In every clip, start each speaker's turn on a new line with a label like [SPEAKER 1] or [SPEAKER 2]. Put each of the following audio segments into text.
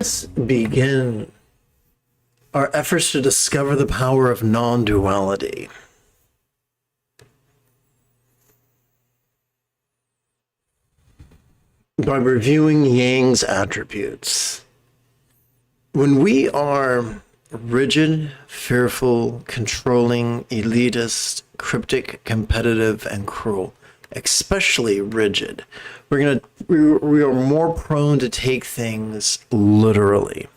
[SPEAKER 1] Let's begin our efforts to discover the power of non-duality. By reviewing Yang's attributes. When we are rigid, fearful, controlling, elitist, cryptic, competitive, and cruel, especially rigid, we are more prone to take things literally.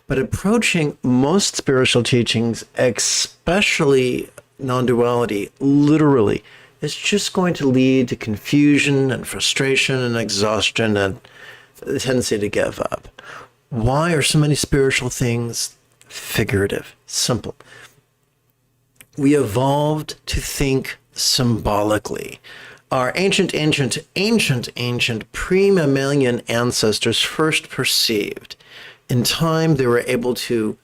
[SPEAKER 1] But approaching most spiritual teachings, especially non-duality, literally, is just going to lead to confusion and frustration and exhaustion and the tendency to give up. Why are so many spiritual things figurative? Simple. We evolved to think symbolically. Our ancient pre-mammalian ancestors first perceived. In time, they were able to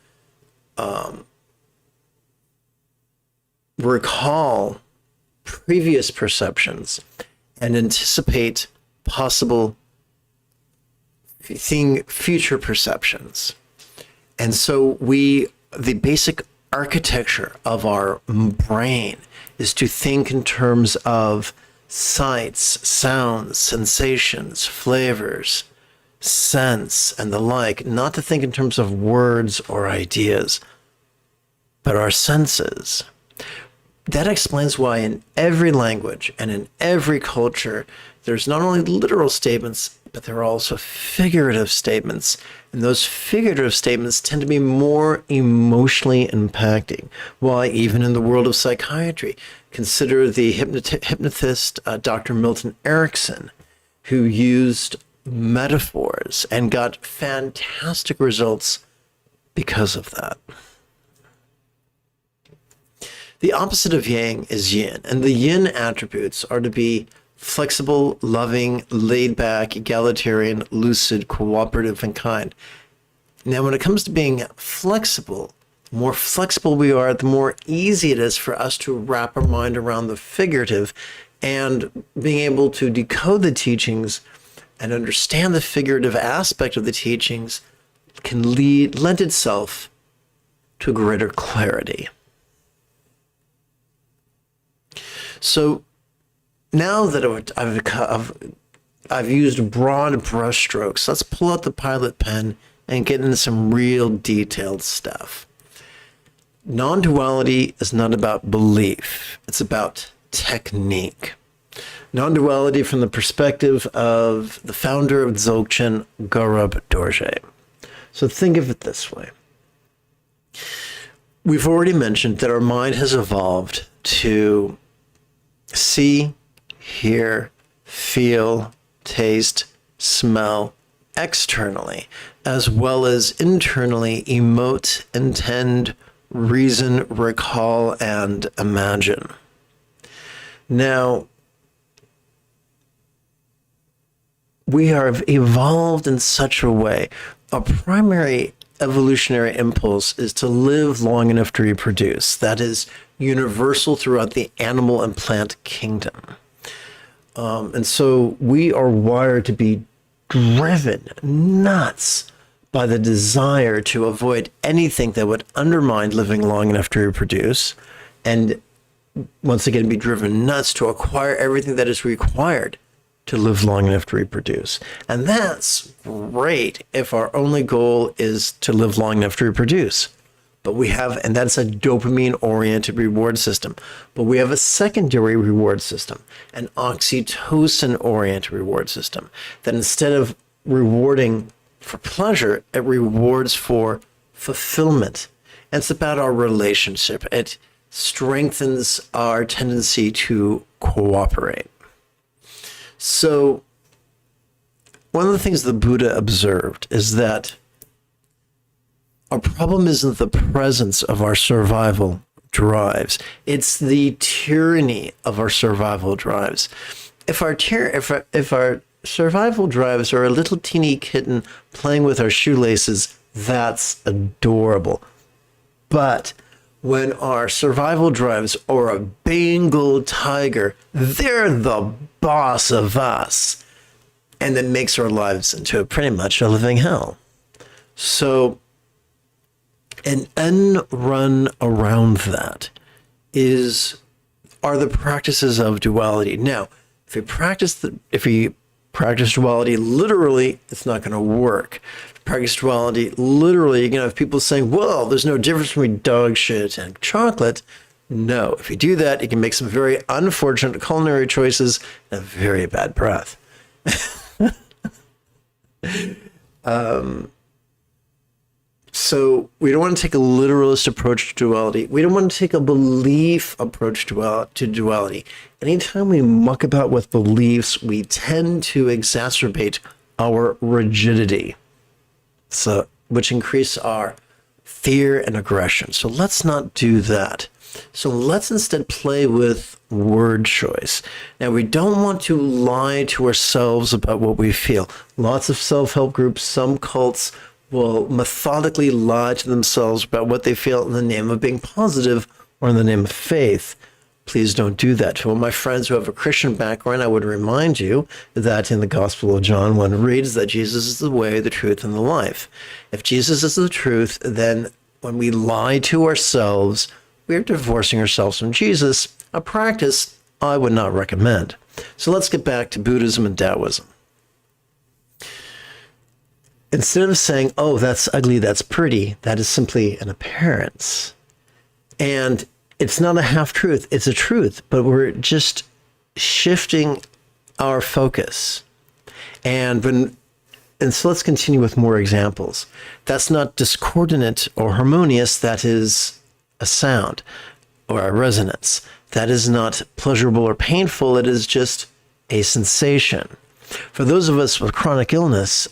[SPEAKER 1] recall previous perceptions and anticipate possible future perceptions. And so the basic architecture of our brain is to think in terms of sights, sounds, sensations, flavors, sense, and the like, not to think in terms of words or ideas, but our senses. That explains why in every language and in every culture, there's not only literal statements, but there are also figurative statements. And those figurative statements tend to be more emotionally impacting. Why, even in the world of psychiatry, consider the hypnotist Dr. Milton Erickson, who used metaphors and got fantastic results because of that. The opposite of yang is yin, and the yin attributes are to be flexible, loving, laid-back, egalitarian, lucid, cooperative, and kind. Now, when it comes to being flexible, the more flexible we are, the more easy it is for us to wrap our mind around the figurative, and being able to decode the teachings and understand the figurative aspect of the teachings can lend itself to greater clarity. So now that I've used broad brushstrokes, let's pull out the pilot pen and get into some real detailed stuff. Non-duality is not about belief. It's about technique. Non-duality from the perspective of the founder of Dzogchen, Garab Dorje. So think of it this way. We've already mentioned that our mind has evolved to see, hear, feel, taste, smell externally, as well as internally emote, intend, reason, recall, and imagine. Now, we have evolved in such a way. Our primary evolutionary impulse is to live long enough to reproduce. That is universal throughout the animal and plant kingdom. And so we are wired to be driven nuts by the desire to avoid anything that would undermine living long enough to reproduce, and once again be driven nuts to acquire everything that is required to live long enough to reproduce. And that's great if our only goal is to live long enough to reproduce. But we have, and that's a dopamine-oriented reward system. But we have a secondary reward system, an oxytocin-oriented reward system, that instead of rewarding for pleasure, it rewards for fulfillment. And it's about our relationship. It strengthens our tendency to cooperate. So one of the things the Buddha observed is that our problem isn't the presence of our survival drives. It's the tyranny of our survival drives. If our survival drives are a little teeny kitten playing with our shoelaces, that's adorable. But when our survival drives are a Bengal tiger, they're the boss of us. And that makes our lives into pretty much a living hell. So an end run around that are the practices of duality. Now, if you practice duality literally, it's not going to work. If you practice duality literally, if people saying, well, there's no difference between dog shit and chocolate. No, if you do that, you can make some very unfortunate culinary choices and a very bad breath. So we don't want to take a literalist approach to duality. We don't want to take a belief approach to duality. Anytime we muck about with beliefs, we tend to exacerbate our rigidity, which increase our fear and aggression. So let's not do that. So let's instead play with word choice. Now, we don't want to lie to ourselves about what we feel. Lots of self-help groups, some cults will methodically lie to themselves about what they feel in the name of being positive or in the name of faith. Please don't do that. To all my friends who have a Christian background, I would remind you that in the Gospel of John, one reads that Jesus is the way, the truth, and the life. If Jesus is the truth, then when we lie to ourselves, we're divorcing ourselves from Jesus, a practice I would not recommend. So let's get back to Buddhism and Taoism. Instead of saying, oh, that's ugly, that's pretty, that is simply an appearance. And it's not a half-truth, it's a truth, but we're just shifting our focus. And so let's continue with more examples. That's not discordant or harmonious, that is a sound or a resonance. That is not pleasurable or painful, it is just a sensation. For those of us with chronic illness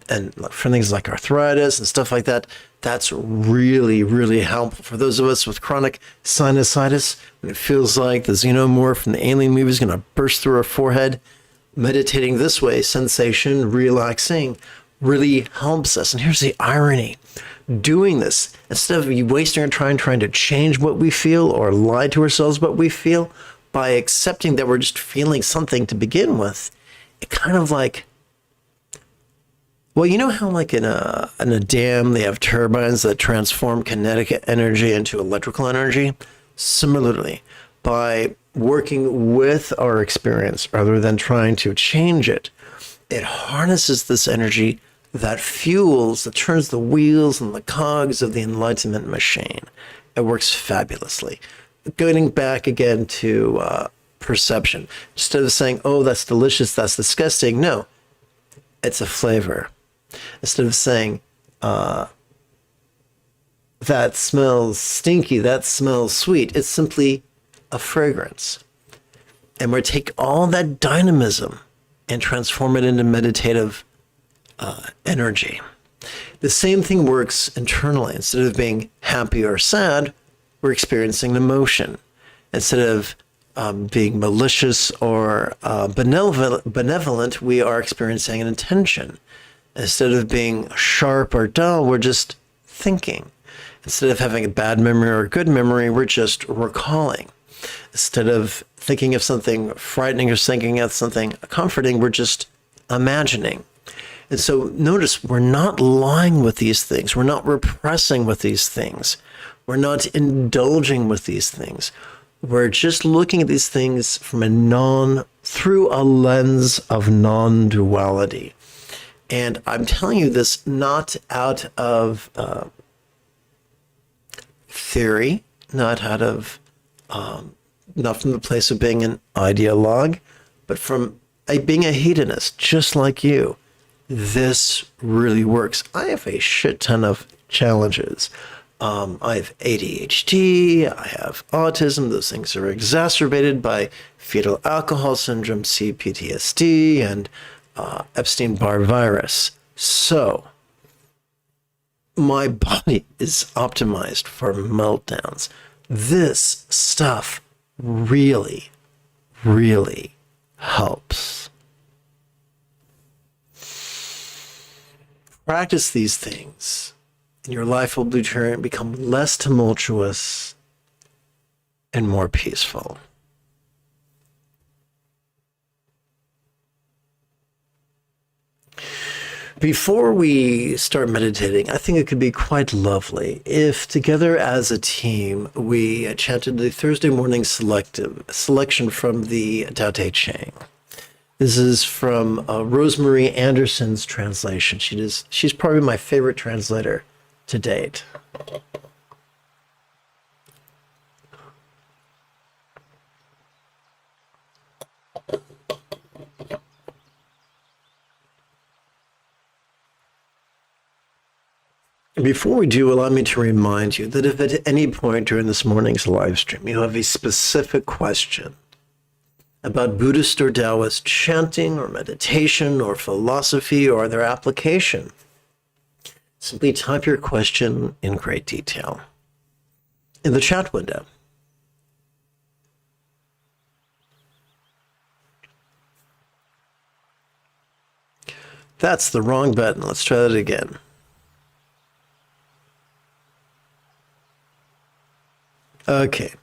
[SPEAKER 1] and for things like arthritis and stuff like that, that's really, really helpful. For those of us with chronic sinusitis, when it feels like the xenomorph from the Alien movie is going to burst through our forehead, meditating this way, sensation, relaxing, really helps us. And here's the irony. Doing this, instead of wasting our time trying to change what we feel or lie to ourselves what we feel, by accepting that we're just feeling something to begin with, it kind of like, well, you know how like in a dam they have turbines that transform kinetic energy into electrical energy? Similarly, by working with our experience rather than trying to change it, it harnesses this energy that turns the wheels and the cogs of the enlightenment machine. It works fabulously. Going back again to perception. Instead of saying, oh, that's delicious, that's disgusting, no, it's a flavor. Instead of saying, that smells stinky, that smells sweet, it's simply a fragrance. And we take all that dynamism and transform it into meditative energy. The same thing works internally. Instead of being happy or sad, we're experiencing an emotion. Instead of being malicious or benevolent, we are experiencing an intention. Instead of being sharp or dull, we're just thinking. Instead of having a bad memory or a good memory, we're just recalling. Instead of thinking of something frightening or thinking of something comforting, we're just imagining. And so notice we're not lying with these things. We're not repressing with these things. We're not indulging with these things. We're just looking at these things through a lens of non-duality. And I'm telling you this not out of theory, not from the place of being an ideologue, but from being a hedonist, just like you. This really works. I have a shit ton of challenges. I have ADHD, I have autism. Those things are exacerbated by fetal alcohol syndrome, CPTSD, and Epstein-Barr virus. So my body is optimized for meltdowns. This stuff really, really helps. Practice these things, and your life will become less tumultuous and more peaceful. Before we start meditating, I think it could be quite lovely if together as a team we chanted the Thursday morning selection from the Tao Te Ching. This is from Rosemary Anderson's translation. She's probably my favorite translator to date. Before we do, allow me to remind you that if at any point during this morning's live stream you have a specific question about Buddhist or Taoist chanting or meditation or philosophy or their application, simply type your question in great detail in the chat window. That's the wrong button. Let's try that again. Okay.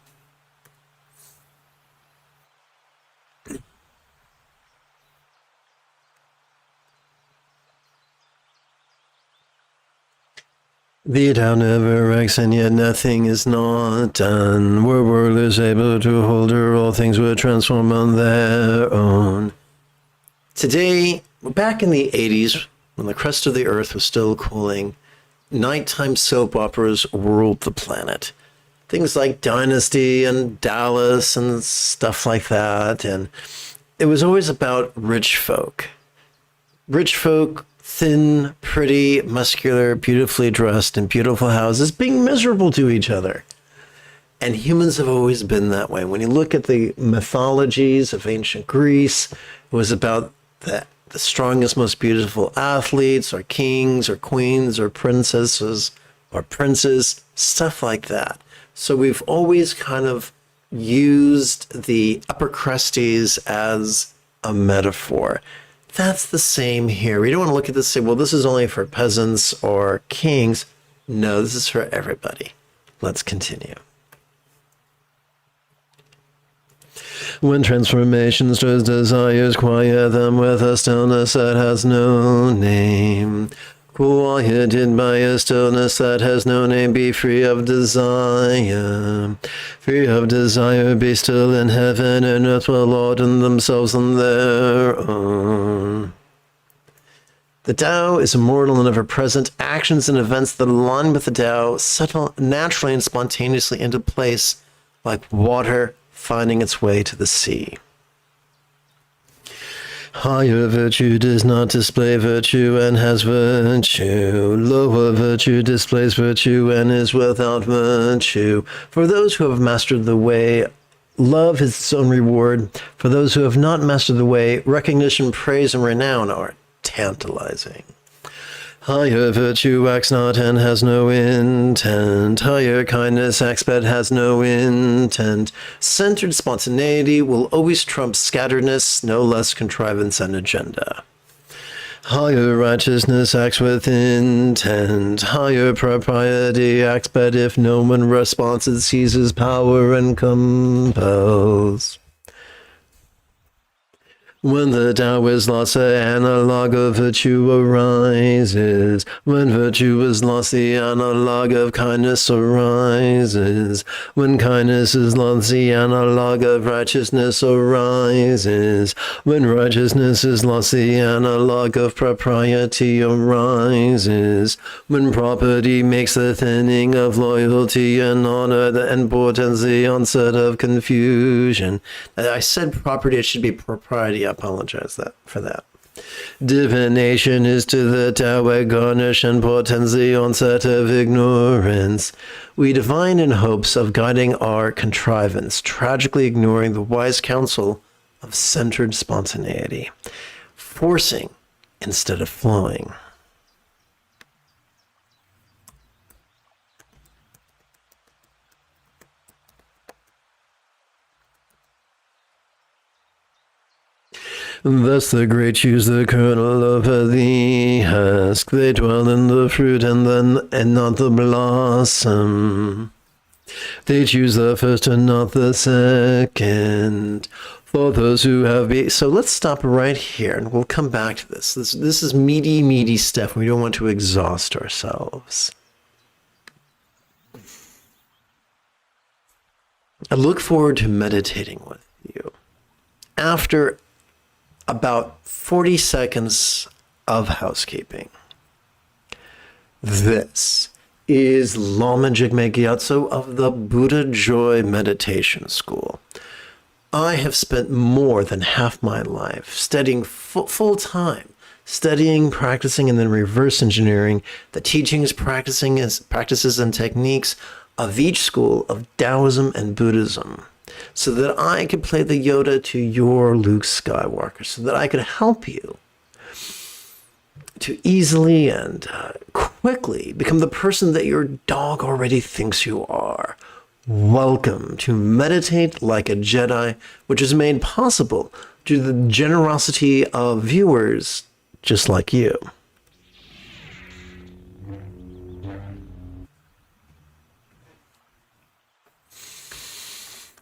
[SPEAKER 1] The Tao never acts, and yet nothing is not done. Where world is able to hold her, all things will transform on their own. Today, back in the 80s, when the crust of the earth was still cooling, nighttime soap operas ruled the planet. Things like Dynasty and Dallas and stuff like that. And it was always about rich folk. Rich folk, thin, pretty, muscular, beautifully dressed in beautiful houses, being miserable to each other. And humans have always been that way. When you look at the mythologies of ancient Greece, it was about the strongest, most beautiful athletes, or kings, or queens, or princesses, or princes, stuff like that. So we've always kind of used the upper crusties as a metaphor. That's the same here. We don't want to look at this and say, well, this is only for peasants or kings. No, this is for everybody. Let's continue. When transformation stirs desires, quiet them with a stillness that has no name. Quieted by a stillness that has no name, be free of desire. Free of desire, be still in heaven, and earth will order themselves on their own. The Tao is immortal and ever-present. Actions and events that align with the Tao settle naturally and spontaneously into place, like water finding its way to the sea. Higher virtue does not display virtue and has virtue. Lower virtue displays virtue and is without virtue. For those who have mastered the way, love is its own reward. For those who have not mastered the way, recognition, praise, and renown are tantalizing. Higher virtue acts not and has no intent. Higher kindness acts but has no intent. Centered spontaneity will always trump scatteredness, no less contrivance and agenda. Higher righteousness acts with intent. Higher propriety acts but if no one responds, it seizes power and compels. When the Tao is lost, the analog of virtue arises. When virtue is lost, the analog of kindness arises. When kindness is lost, the analog of righteousness arises. When righteousness is lost, the analog of propriety arises. When property makes the thinning of loyalty and honor, the end portends the onset of confusion. I said property, it should be propriety. I apologize for that. Divination is to the Tao a garnish and portends the onset of ignorance. We divine in hopes of guiding our contrivance, tragically ignoring the wise counsel of centered spontaneity, forcing instead of flowing. Thus the great choose the kernel of the husk. They dwell in the fruit and not the blossom. They choose the first and not the second. For those who have so let's stop right here and we'll come back to this. This is meaty stuff. We don't want to exhaust ourselves. I look forward to meditating with you. After about 40 seconds of housekeeping, this is Lama Jigme Gyatso of the Buddha Joy Meditation School. I have spent more than half my life studying full time, studying, practicing, and then reverse engineering the teachings, practices, and techniques of each school of Taoism and Buddhism, so that I could play the Yoda to your Luke Skywalker, so that I could help you to easily and quickly become the person that your dog already thinks you are. Welcome to Meditate Like a Jedi, which is made possible due to the generosity of viewers just like you.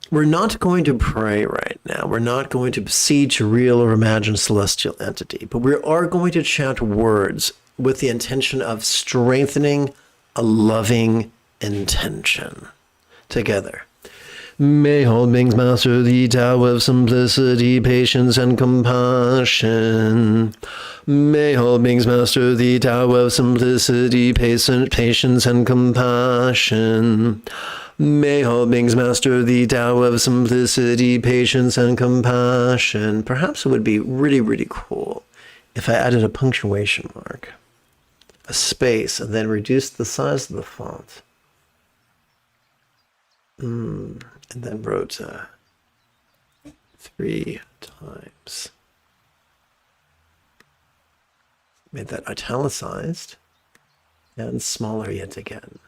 [SPEAKER 1] We're not going to pray right now. We're not going to beseech a real or imagined celestial entity, but we are going to chant words with the intention of strengthening a loving intention. Together. May all beings master the Tao of simplicity, patience, and compassion. May all beings master the Tao of simplicity, patience, and compassion. May all beings master the Tao of simplicity, patience, and compassion. Perhaps it would be really cool if I added a punctuation mark, a space, and then reduced the size of the font. And then wrote 3 times. Made that italicized and smaller yet again.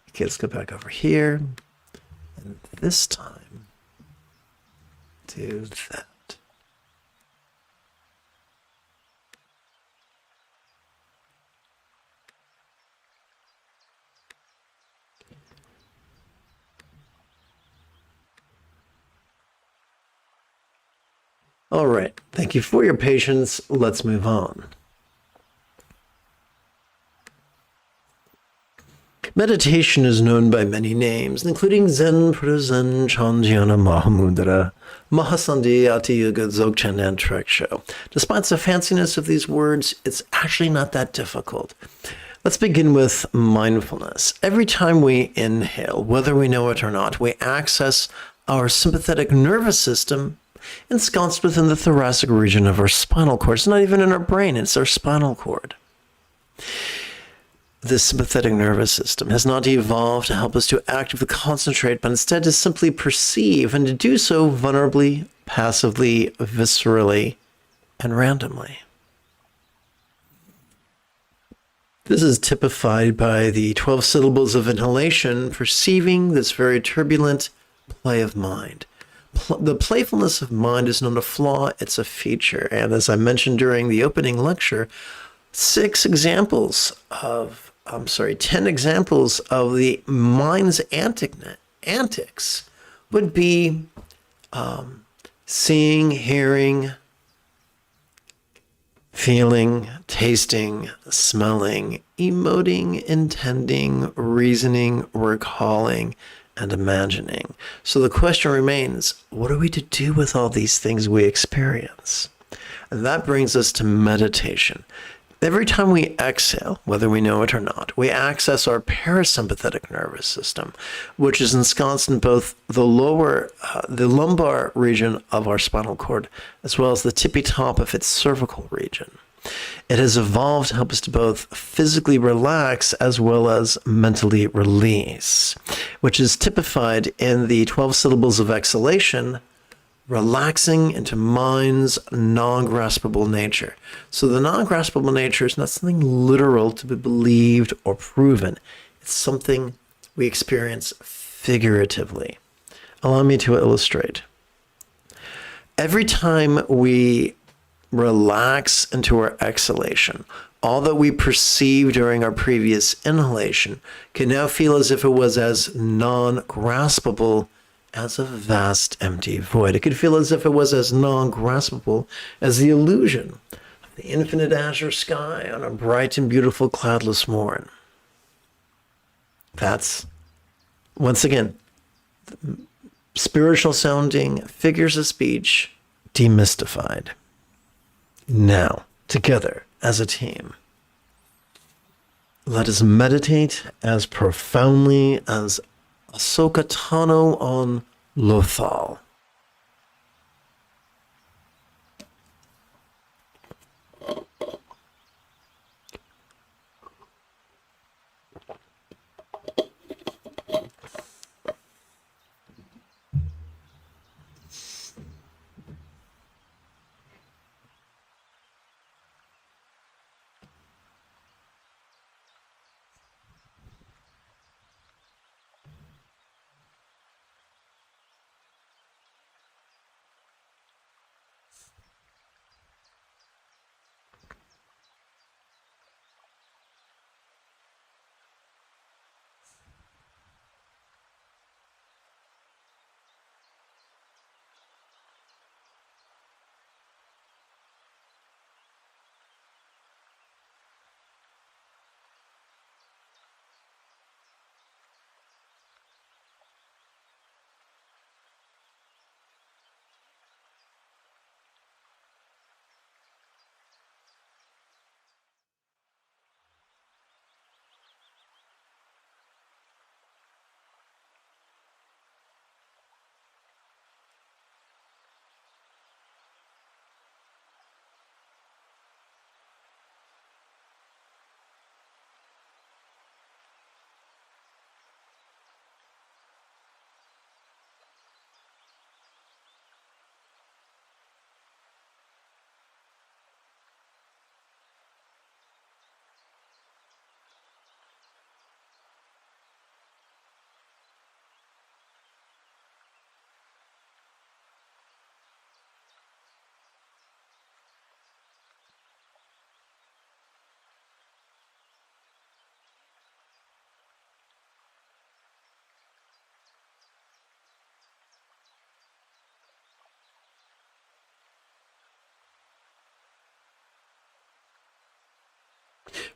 [SPEAKER 1] Okay, let's go back over here. And this time, do that. All right, thank you for your patience. Let's move on. Meditation is known by many names, including Zen, Buddha-Zen, Chandhyana, Mahamudra, Mahasandhi, Ati Yoga, Dzogchen, and Treksho. Despite the fanciness of these words, it's actually not that difficult. Let's begin with mindfulness. Every time we inhale, whether we know it or not, we access our sympathetic nervous system ensconced within the thoracic region of our spinal cord. It's not even in our brain, it's our spinal cord. This sympathetic nervous system has not evolved to help us to actively concentrate, but instead to simply perceive, and to do so vulnerably, passively, viscerally, and randomly. This is typified by the 12 syllables of inhalation, perceiving this very turbulent play of mind. The playfulness of mind is not a flaw, it's a feature. And as I mentioned during the opening lecture, 10 examples of the mind's antics would be seeing, hearing, feeling, tasting, smelling, emoting, intending, reasoning, recalling, and imagining. So the question remains, what are we to do with all these things we experience? And that brings us to meditation. Every time we exhale, whether we know it or not, we access our parasympathetic nervous system, which is ensconced in both the lumbar region of our spinal cord, as well as the tippy top of its cervical region. It has evolved to help us to both physically relax as well as mentally release, which is typified in the 12 syllables of exhalation, relaxing into mind's non-graspable nature. So the non-graspable nature is not something literal to be believed or proven. It's something we experience figuratively. Allow me to illustrate. Every time we relax into our exhalation, all that we perceived during our previous inhalation can now feel as if it was as non-graspable as a vast empty void. It could feel as if it was as non-graspable as the illusion of the infinite azure sky on a bright and beautiful cloudless morn. That's, once again, spiritual sounding figures of speech demystified. Now, together as a team, let us meditate as profoundly as Ahsoka Tano on Lothal.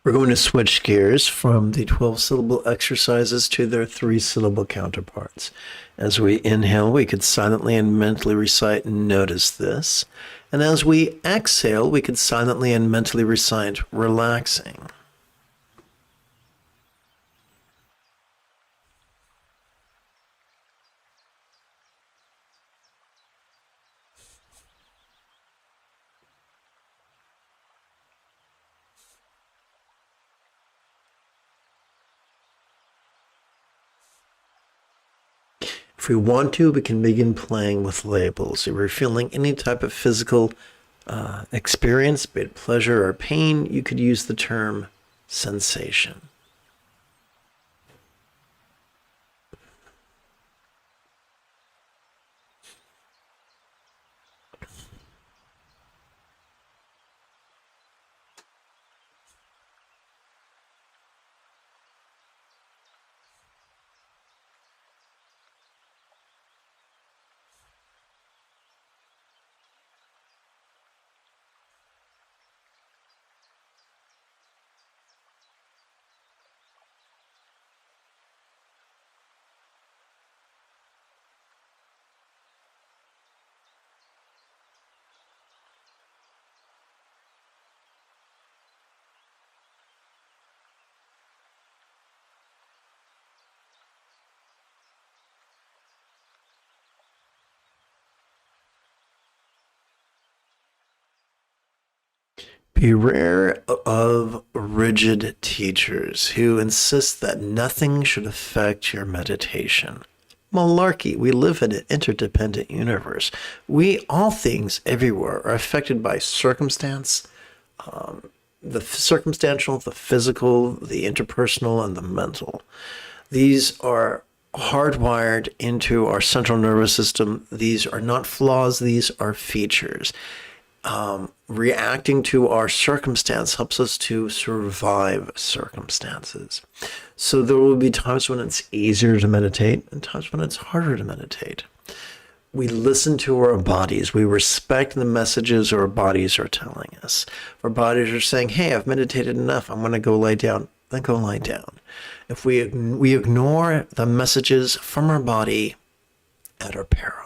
[SPEAKER 1] We're going to switch gears from the 12-syllable exercises to their 3-syllable counterparts. As we inhale, we could silently and mentally recite "notice this." And as we exhale, we could silently and mentally recite "relaxing." If we want to, we can begin playing with labels. If you're feeling any type of physical experience, be it pleasure or pain, you could use the term sensation. Beware of rigid teachers who insist that nothing should affect your meditation. Malarkey. We live in an interdependent universe. All things everywhere are affected by circumstance, the circumstantial, the physical, the interpersonal, and the mental. These are hardwired into our central nervous system. These are not flaws, these are features. Reacting to our circumstance helps us to survive circumstances. So there will be times when it's easier to meditate and times when it's harder to meditate. We listen to our bodies. We respect the messages our bodies are telling us. Our bodies are saying, hey, I've meditated enough. I'm going to go lie down. Then go lie down. If we ignore the messages from our body at our peril.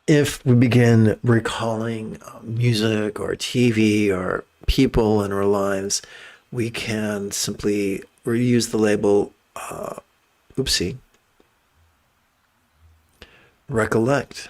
[SPEAKER 1] If we begin recalling music or TV or people in our lives, we can simply reuse the label, oopsie, recollect.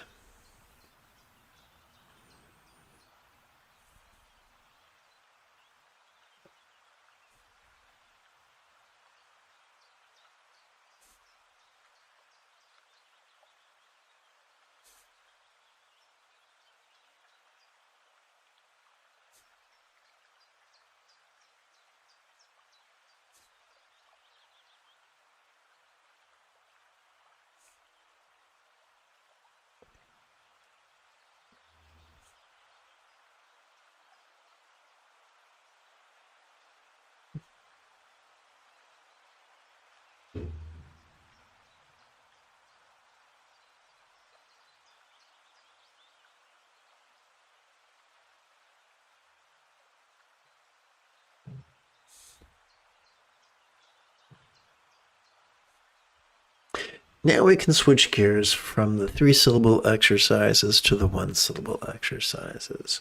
[SPEAKER 1] Now we can switch gears from the 3-syllable exercises to the 1-syllable exercises.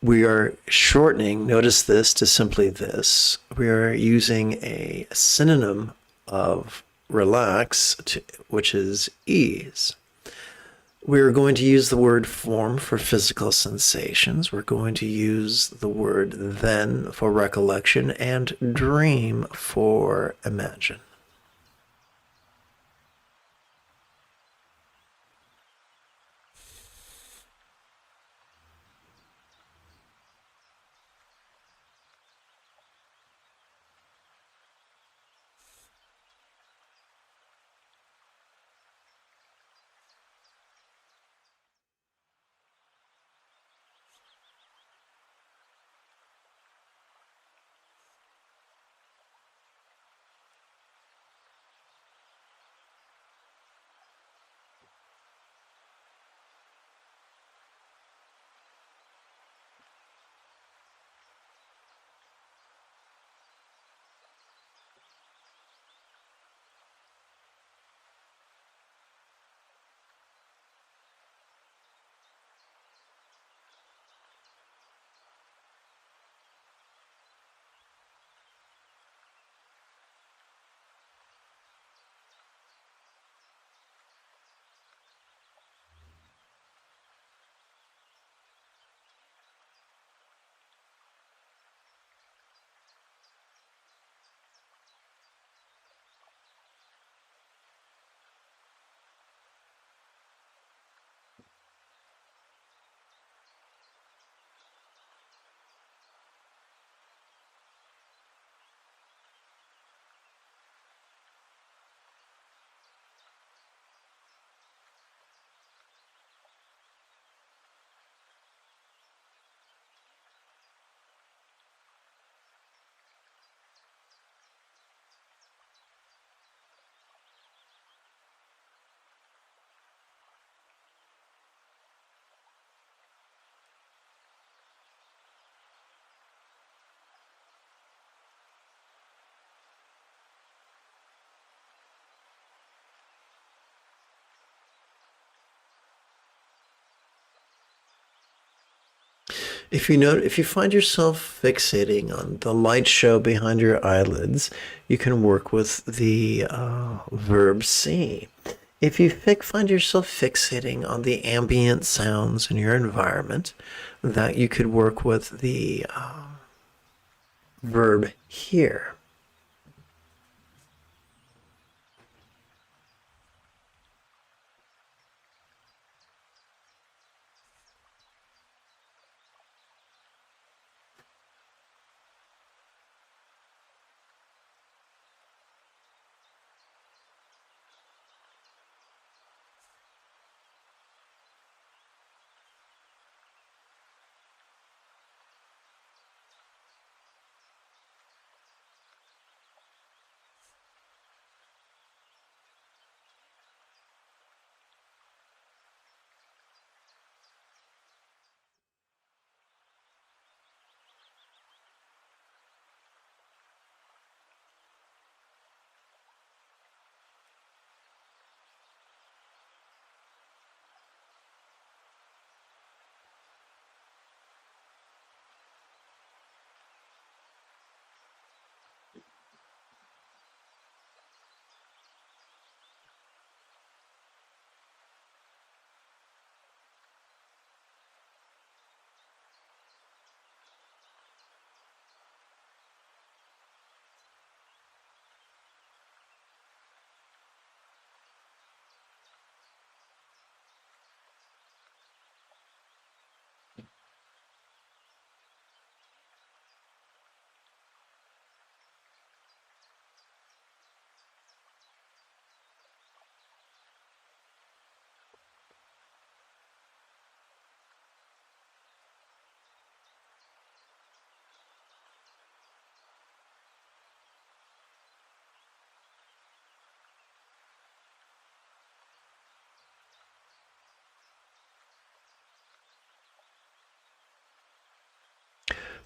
[SPEAKER 1] We are shortening, notice this, to simply this. We are using a synonym of relax, which is ease. We're going to use the word form for physical sensations. We're going to use the word then for recollection and dream for imagine. If if you find yourself fixating on the light show behind your eyelids, you can work with the verb see. If you find yourself fixating on the ambient sounds in your environment, that you could work with the verb hear.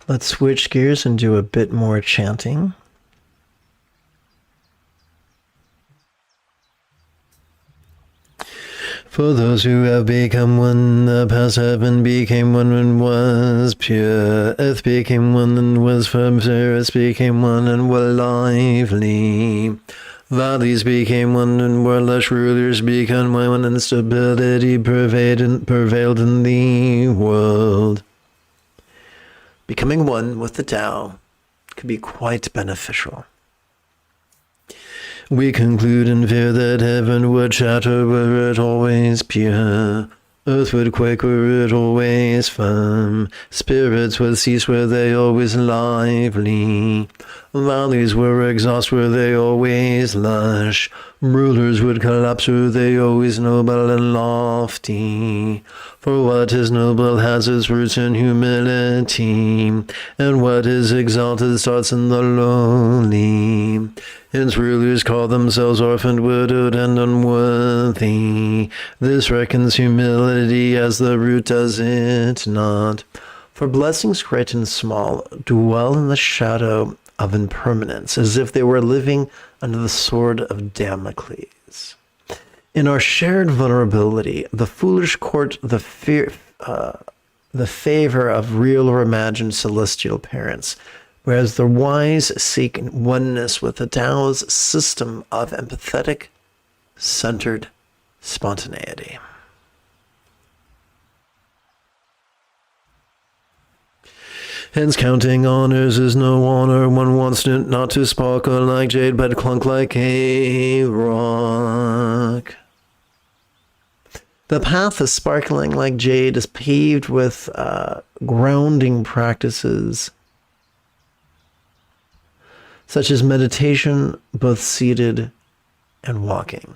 [SPEAKER 1] Let's switch gears and do a bit more chanting. For those who have become one, the past heaven became one and was pure. Earth became one and was firm, spirits became one and were lively. Valleys became one and were lush, rulers became one, and stability prevailed in the world. Becoming one with the Tao could be quite beneficial. We conclude in fear that heaven would shatter were it always pure. Earth would quake were it always firm. Spirits would cease were they always lively. Valleys were exhaust were they always lush. Rulers would collapse were they always noble and lofty. For what is noble has its roots in humility, and what is exalted starts in the lowly. Hence rulers call themselves orphaned, widowed, and unworthy. This reckons humility as the root, does it not? For blessings great and small dwell in the shadow of impermanence, as if they were living under the sword of Damocles. In our shared vulnerability, the foolish court the favor of real or imagined celestial parents, whereas the wise seek oneness with the Tao's system of empathetic, centered spontaneity. Hence counting honors is no honor. One wants it not to sparkle like jade, but clunk like a rock. The path of sparkling like jade is paved with grounding practices, such as meditation, both seated and walking.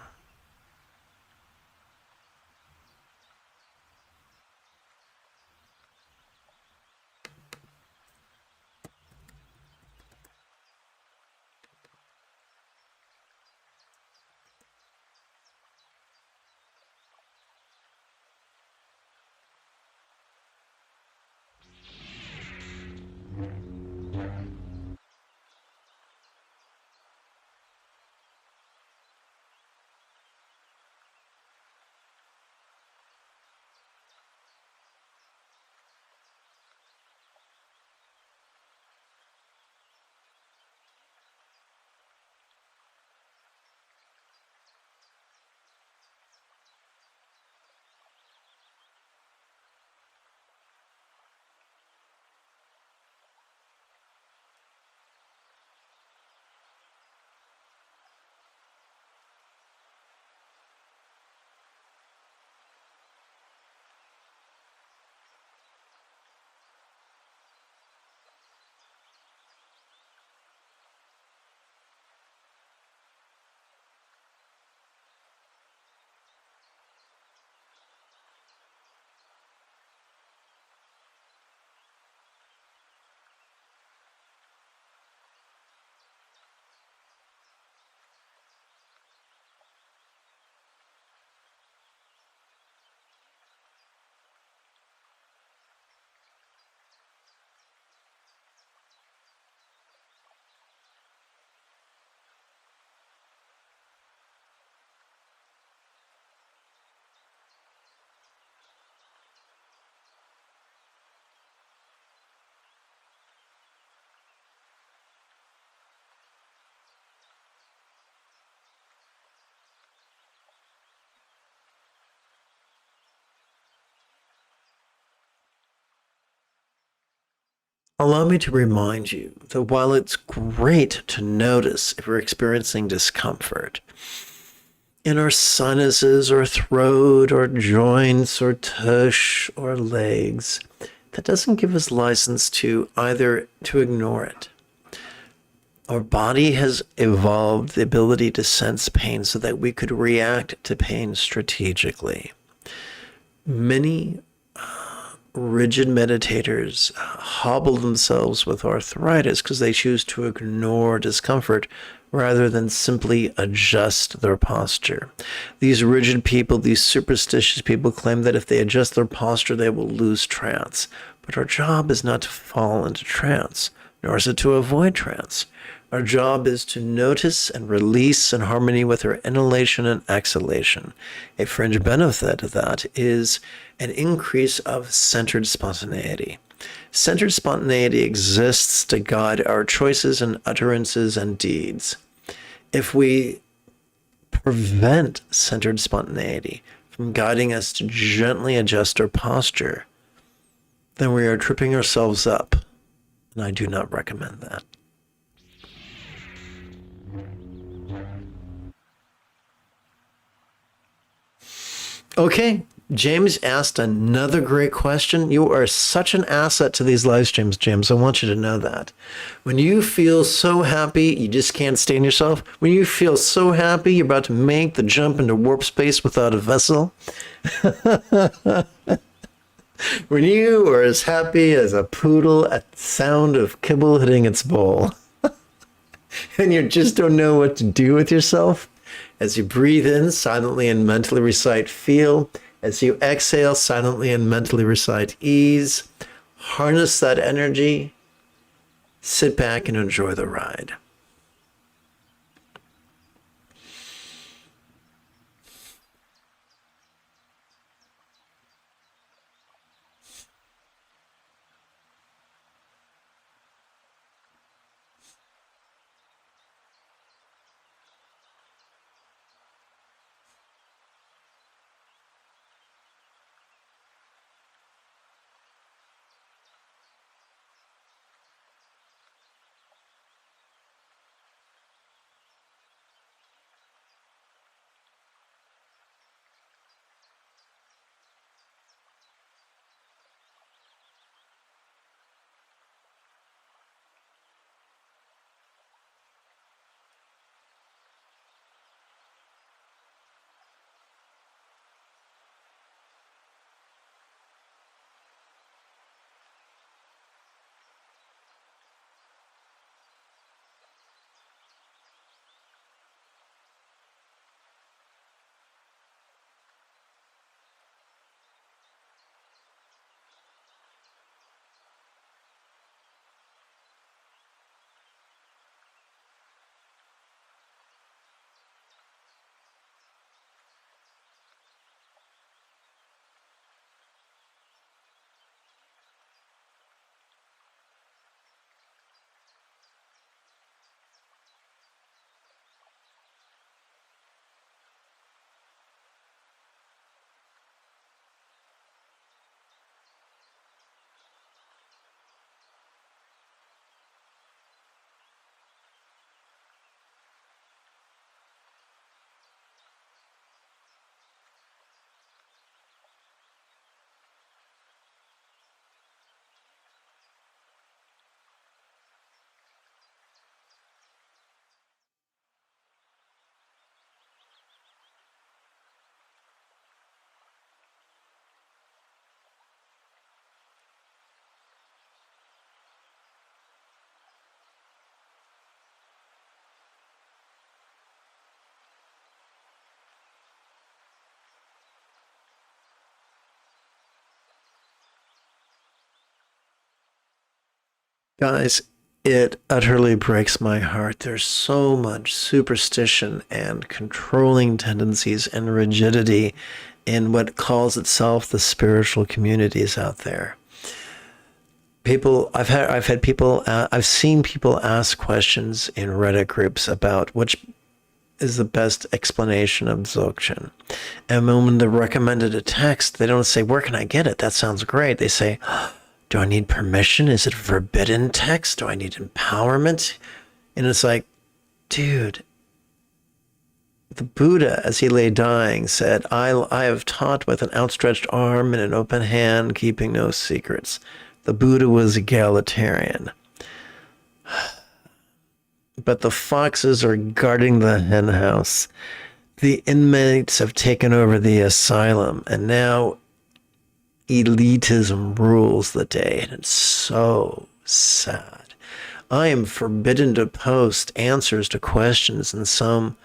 [SPEAKER 1] allow me to remind you that while it's great to notice if we're experiencing discomfort in our sinuses or throat or joints or tush or legs, that doesn't give us license to ignore it. Our body has evolved the ability to sense pain so that we could react to pain strategically. Many rigid meditators hobble themselves with arthritis because they choose to ignore discomfort rather than simply adjust their posture. These rigid people, these superstitious people, claim that if they adjust their posture, they will lose trance. But our job is not to fall into trance, nor is it to avoid trance. Our job is to notice and release in harmony with our inhalation and exhalation. A fringe benefit of that is an increase of centered spontaneity. Centered spontaneity exists to guide our choices and utterances and deeds. If we prevent centered spontaneity from guiding us to gently adjust our posture, then we are tripping ourselves up, and I do not recommend that. Okay, James asked another great question. You are such an asset to these live streams, James. I want you to know that. When you feel so happy, you just can't stay in yourself. When you feel so happy, you're about to make the jump into warp space without a vessel. When you are as happy as a poodle at the sound of kibble hitting its bowl. And you just don't know what to do with yourself. As you breathe in, silently and mentally recite feel. As you exhale, silently and mentally recite ease. Harness that energy. Sit back and enjoy the ride. Guys, it utterly breaks my heart. There's so much superstition and controlling tendencies and rigidity in what calls itself the spiritual communities out there. I've seen people ask questions in Reddit groups about which is the best explanation of Dzogchen. And when they're recommended a text, they don't say, where can I get it? That sounds great. They say, Do I need permission? Is it forbidden text? Do I need empowerment? And it's like, dude, the Buddha, as he lay dying, said, I have taught with an outstretched arm and an open hand, keeping no secrets. The Buddha was egalitarian. But the foxes are guarding the hen house. The inmates have taken over the asylum, and now elitism rules the day, and it's so sad. I am forbidden to post answers to questions in some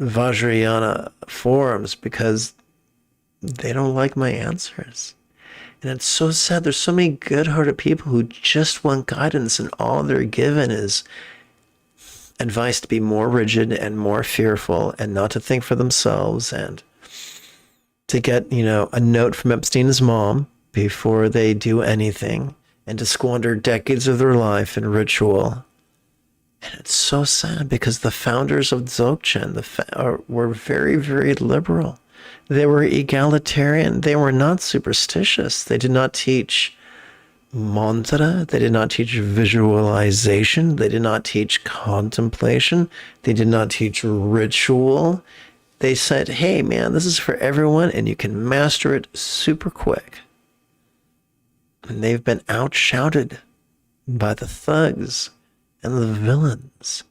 [SPEAKER 1] Vajrayana forums because they don't like my answers. And it's so sad. There's so many good-hearted people who just want guidance, and all they're given is advice to be more rigid and more fearful and not to think for themselves, and to get, a note from Epstein's mom before they do anything, and to squander decades of their life in ritual. And it's so sad because the founders of Dzogchen were very, very liberal. They were egalitarian. They were not superstitious. They did not teach mantra. They did not teach visualization. They did not teach contemplation. They did not teach ritual. They said, hey, man, this is for everyone, and you can master it super quick. And they've been outshouted by the thugs and the villains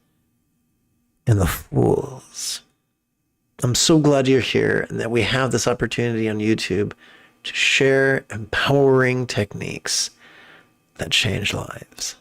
[SPEAKER 1] and the fools. I'm so glad you're here and that we have this opportunity on YouTube to share empowering techniques that change lives.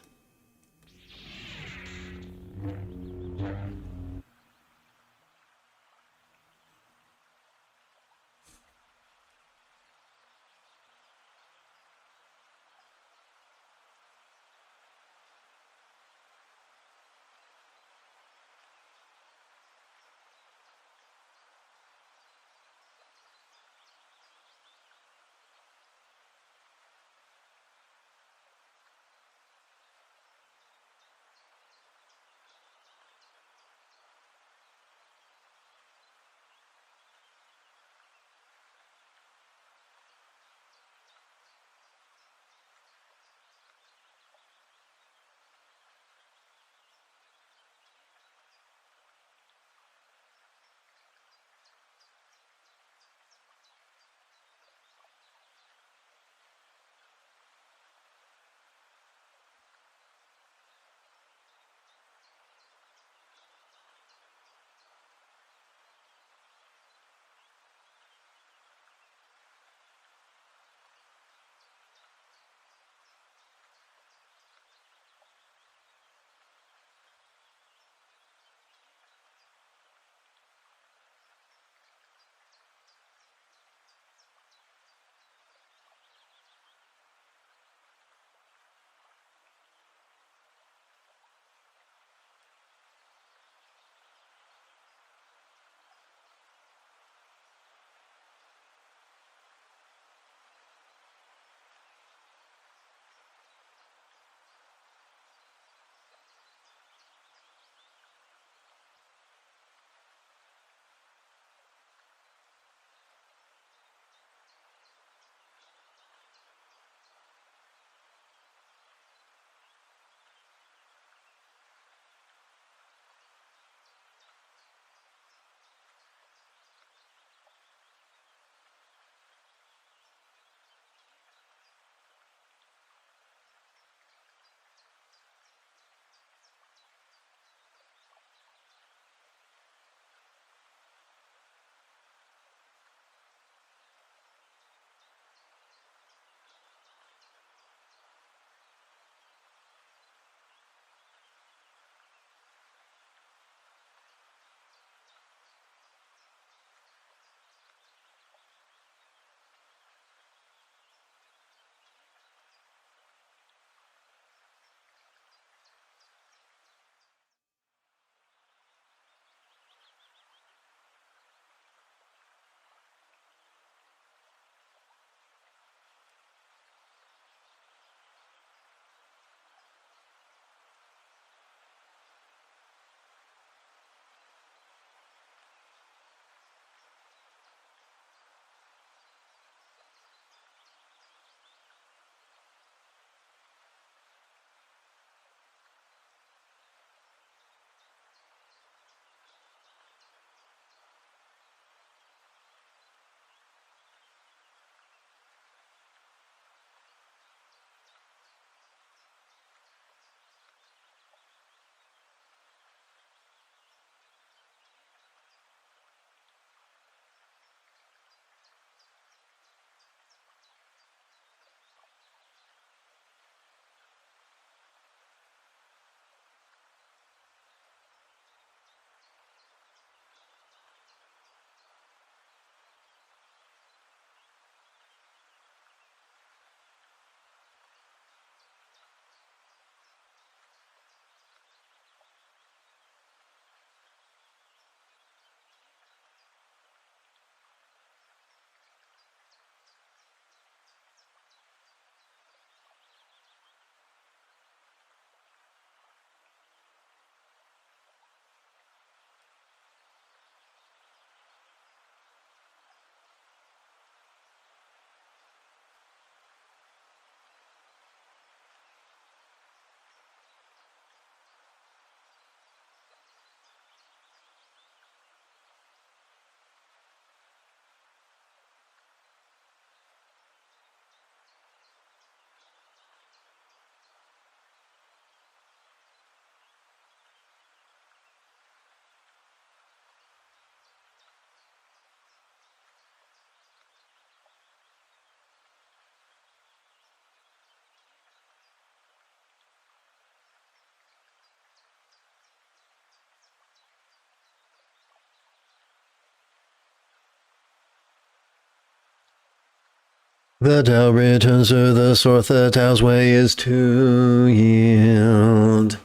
[SPEAKER 1] The Tao returns to the source. The Tao's way is to yield.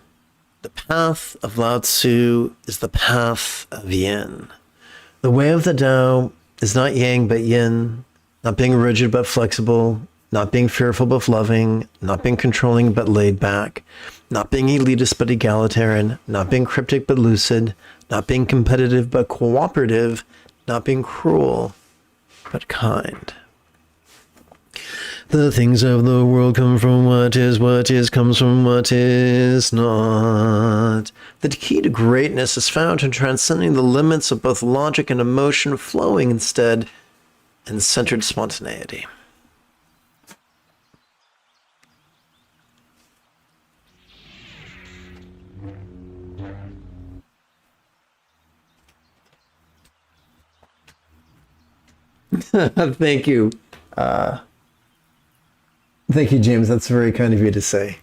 [SPEAKER 1] The path of Lao Tzu is the path of yin. The way of the Tao is not yang but yin, not being rigid but flexible, not being fearful but loving, not being controlling but laid back, not being elitist but egalitarian, not being cryptic but lucid, not being competitive but cooperative, not being cruel but kind. The things of the world come from what is comes from what is not. The key to greatness is found in transcending the limits of both logic and emotion, flowing instead in centered spontaneity. Thank you. Thank you, James. That's very kind of you to say.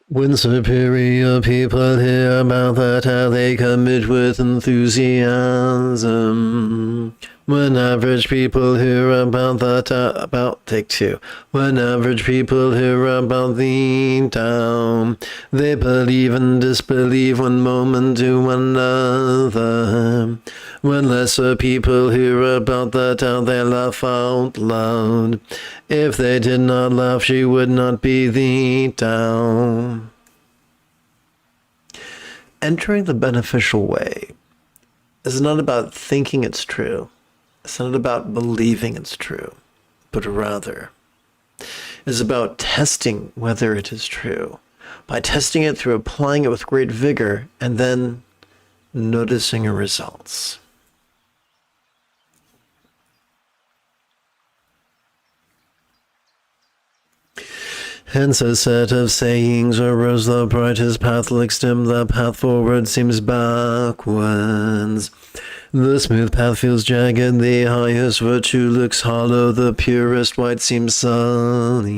[SPEAKER 1] When superior people hear about that, how they commit with enthusiasm. When average people hear about that, take two. When average people hear about the Tao, they believe and disbelieve one moment to another. When lesser people hear about the Tao, they laugh out loud. If they did not laugh, she would not be the Tao. Entering the beneficial way is not about thinking it's true. It's not about believing it's true, but rather is about testing whether it is true. By testing it through applying it with great vigor and then noticing your results. Hence a set of sayings arose, the brightest path looks dim, the path forward seems backwards. The smooth path feels jagged, the highest virtue looks hollow, the purest white seems sullied.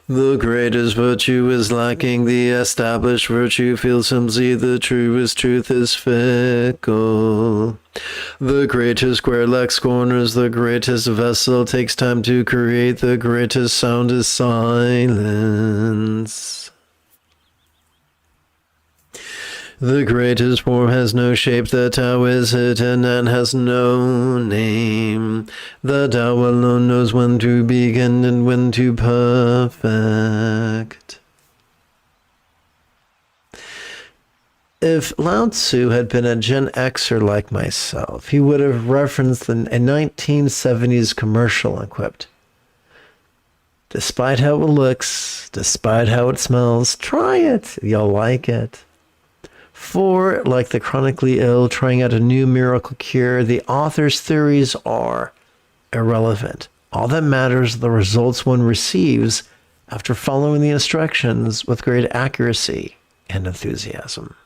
[SPEAKER 1] The greatest virtue is lacking, the established virtue feels flimsy, the truest truth is fickle. The greatest square lacks corners, the greatest vessel takes time to create, the greatest sound is silence. The greatest form has no shape, the Tao is hidden and has no name. The Tao alone knows when to begin and when to perfect. If Lao Tzu had been a Gen Xer like myself, he would have referenced a 1970s commercial and quipped, "Despite how it looks, despite how it smells, try it, you'll like it." For, like the chronically ill trying out a new miracle cure, the author's theories are irrelevant. All that matters are the results one receives after following the instructions with great accuracy and enthusiasm.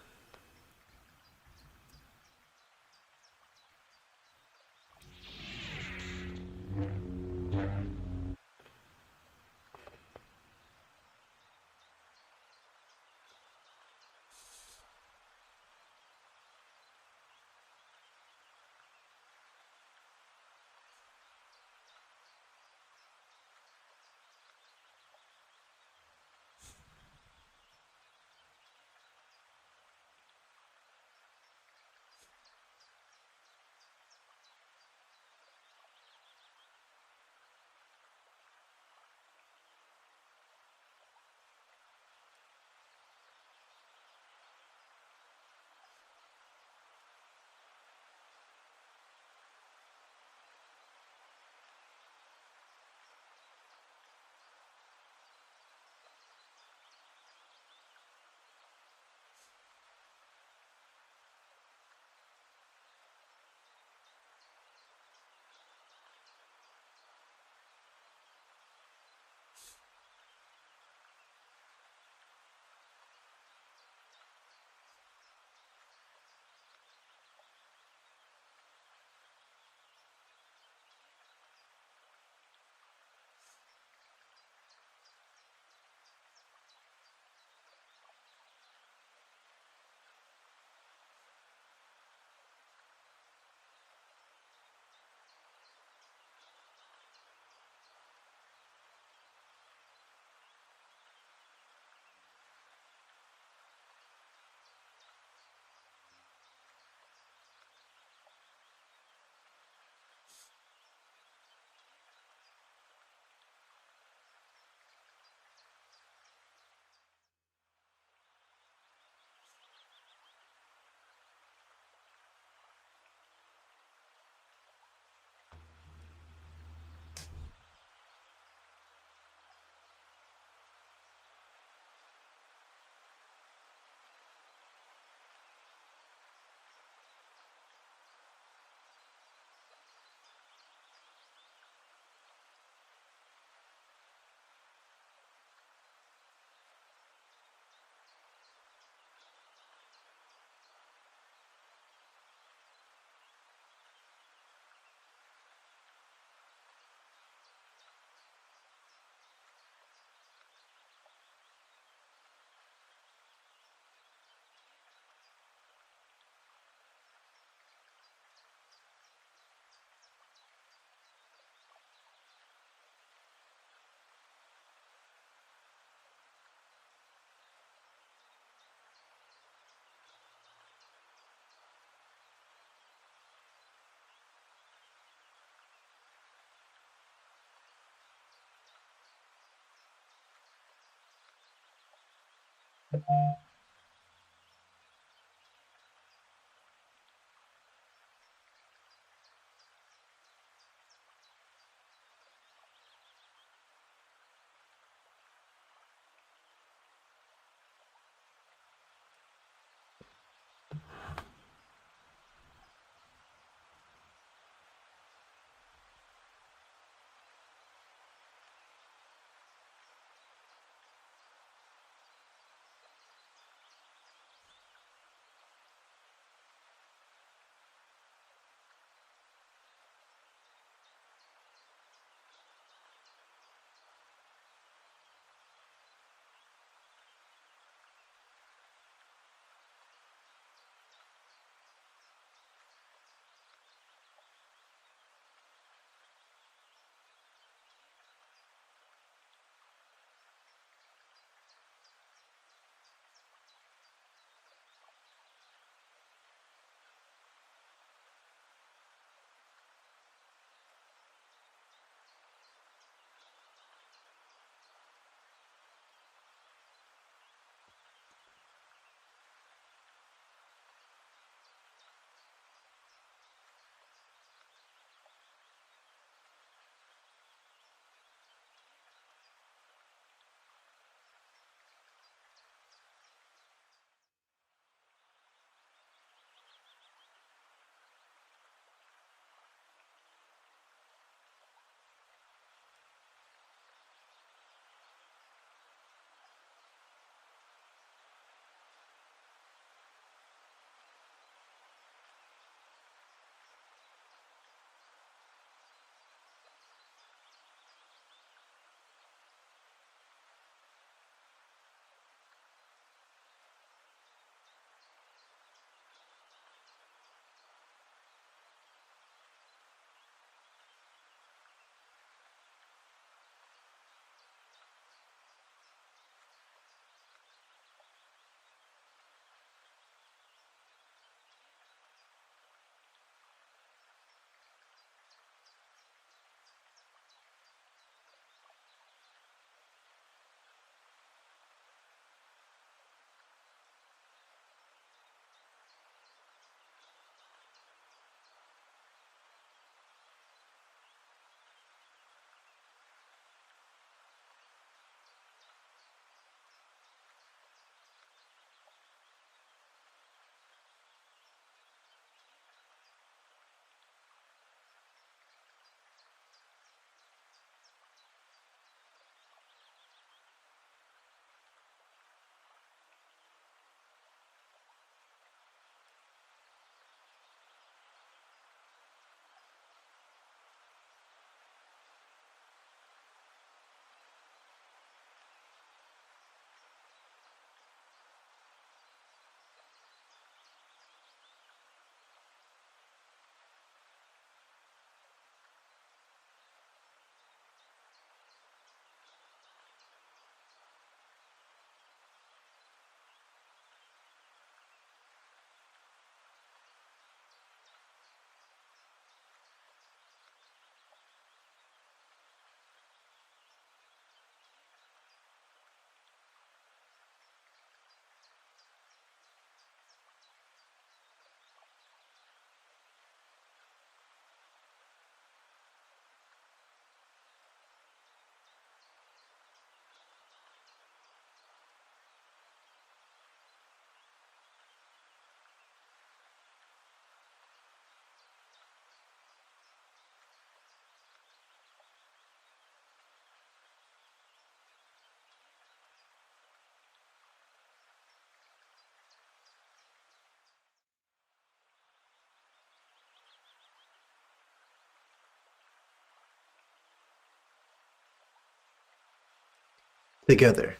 [SPEAKER 1] Together.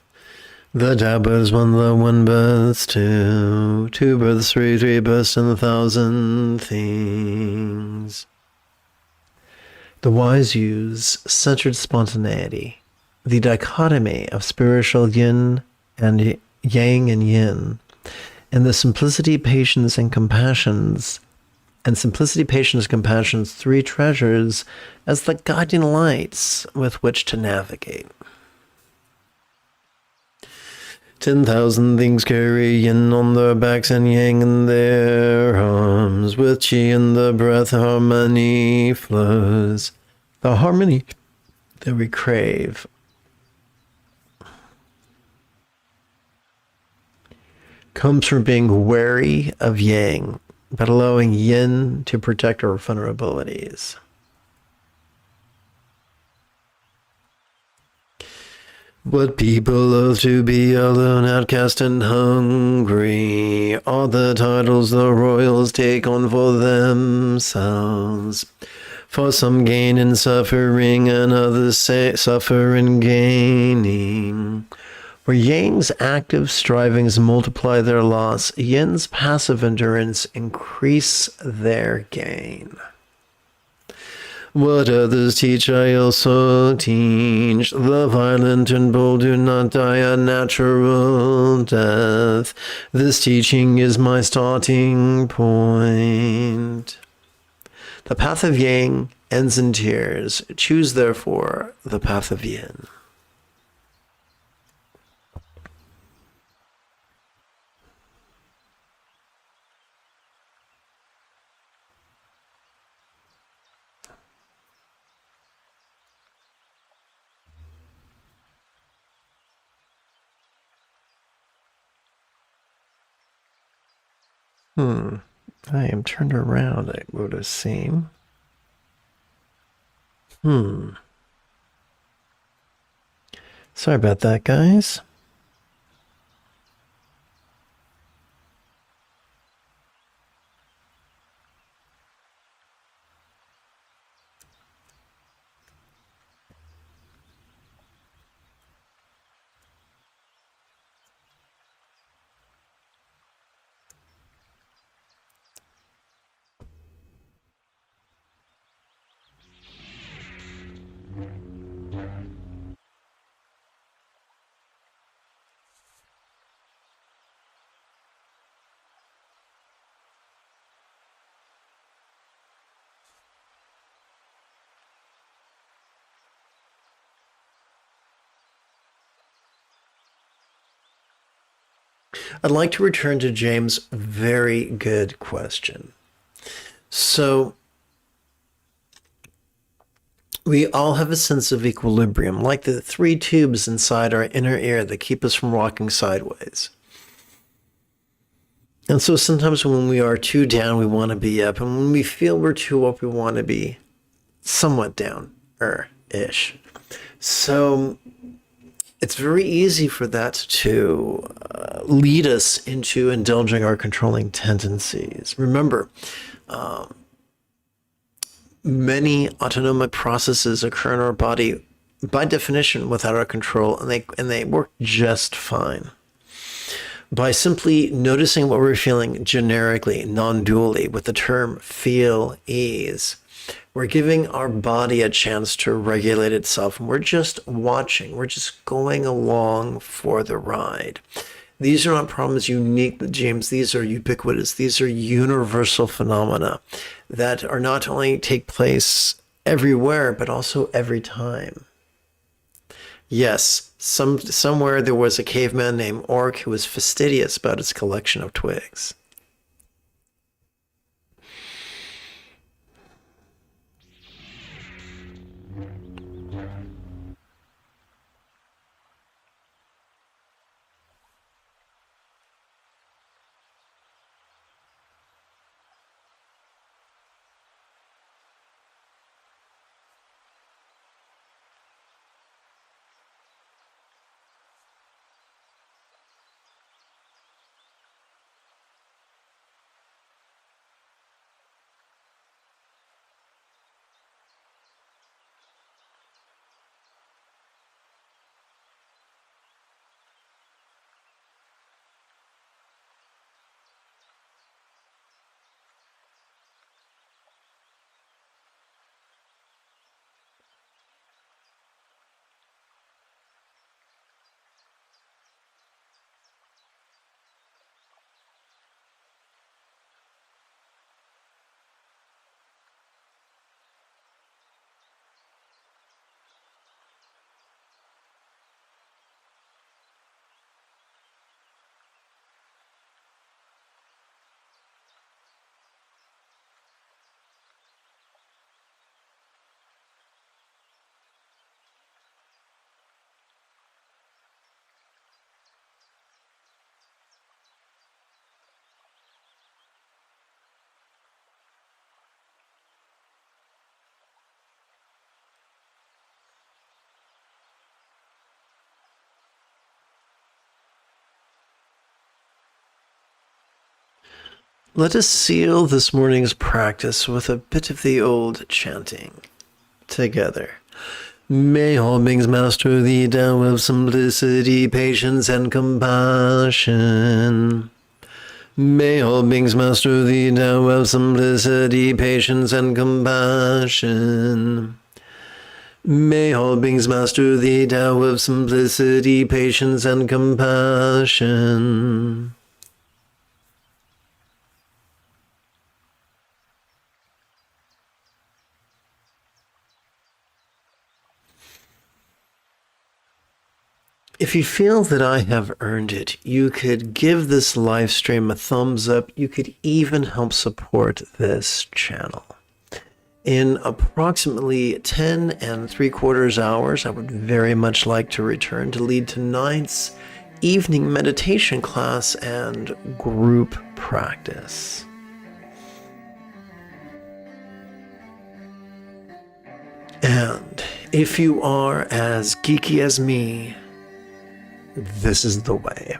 [SPEAKER 1] The tao births one, the one births two, two births three, three births and 1,000 things. The wise use centered spontaneity, the dichotomy of spiritual yin and yang and yin, and the simplicity, patience, and compassion's three treasures as the guiding lights with which to navigate. 10,000 things carry yin on their backs and yang in their arms. With chi in the breath, harmony flows. The harmony that we crave comes from being wary of yang, but allowing yin to protect our vulnerabilities. But people love to be alone, outcast and hungry. All the titles the royals take on for themselves. For some gain in suffering, and others suffer in gaining. Where Yang's active strivings multiply their loss, Yin's passive endurance increase their gain. What others teach, I also teach. The violent and bold do not die a natural death. This teaching is my starting point. The path of Yang ends in tears. Choose, therefore, the path of Yin. I am turned around, it would seem. Sorry about that, guys. I'd like to return to James' very good question. So, we all have a sense of equilibrium, like the 3 tubes inside our inner ear that keep us from walking sideways. And so sometimes when we are too down, we want to be up. And when we feel we're too up, we want to be somewhat down-ish. So it's very easy for that to lead us into indulging our controlling tendencies. Remember, many autonomic processes occur in our body by definition without our control, and they work just fine. By simply noticing what we're feeling generically, non-dually, with the term feel ease, we're giving our body a chance to regulate itself, and we're just watching. We're just going along for the ride. These are not problems unique to James. These are ubiquitous. These are universal phenomena that are not only take place everywhere, but also every time. Yes, somewhere there was a caveman named Orc who was fastidious about his collection of twigs. Let us seal this morning's practice with a bit of the old chanting together. May all beings master the Tao of simplicity, patience, and compassion. May all beings master the Tao of simplicity, patience, and compassion. May all beings master the Tao of simplicity, patience, and compassion. If you feel that I have earned it, you could give this live stream a thumbs up. You could even help support this channel. In approximately 10 3/4 hours, I would very much like to return to lead tonight's evening meditation class and group practice. And if you are as geeky as me, this is the way.